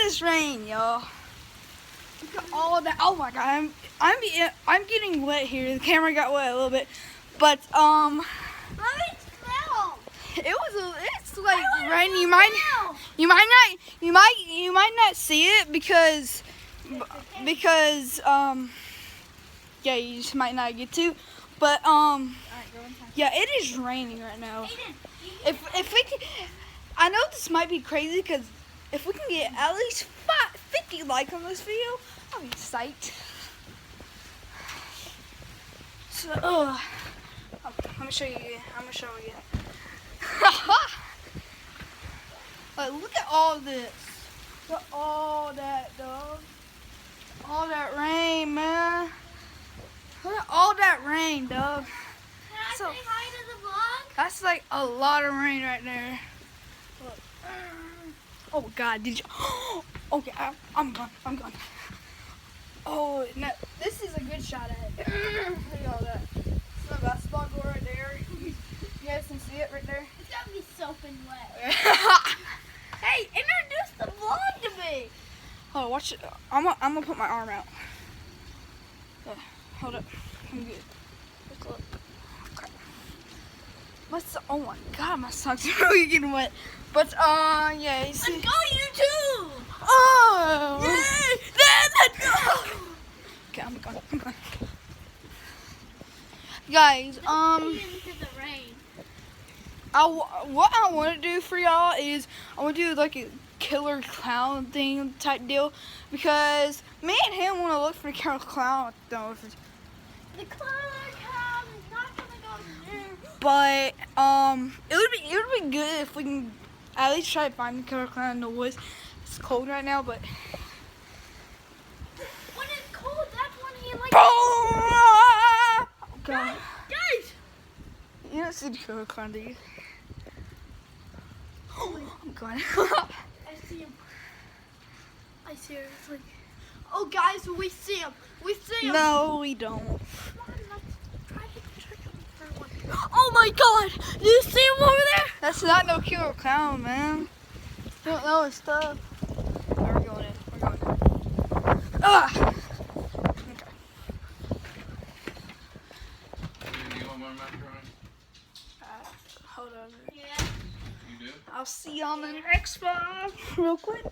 this rain, y'all. Look at all that. Oh my God, I'm getting wet here. The camera got wet a little bit, but Let me smell. it's like rain. You might not see it because yeah, you just might not get to, but yeah, it is raining right now. If we can, I know this might be crazy because if we can get at least 50 likes on this video, I'll be psyched. So, let me show you again. I'm gonna show you again. Like, look at all this. Look at all that, dog. All that rain, man. Look at all that rain, dog. Can I say hi to the vlog? That's like a lot of rain right there. Look. Oh God, did you? Okay, I'm gone. Oh, no, this is a good shot at it. Look at all that. It's the basketball goal right there. You guys can see it right there. It's gonna be soaking wet. Hey, introduce the vlog to me. Oh, watch it. I'm gonna put my arm out. Yeah, hold up. I'm good. Just look. Okay. Oh my God, my socks are really getting wet. But yeah, you see. Let's go YouTube. Oh. Yay! Let's go. Okay, I'm gone. Guys, Into the rain. what I want to do for y'all is I want to do like a killer clown thing type deal because me and him want to look for the killer clown. The clown is not gonna go there. But it would be good if we can at least try to find the killer clown in the woods. It's cold right now, but When it's cold, that's when he like. oh God. Guys! You don't see the killer clown, do you? Oh, I'm gone. I see him. I seriously. Oh, guys, we see him. We see him. No, we don't. Come on, let's try to trick him for one. Oh my God! Do you see him over there? That's not no killer clown, man. You don't know his stuff. We're going in. Ah! Okay. Do you want more macaroni? Hold on. Yeah. You do? I'll see you on the next one real quick.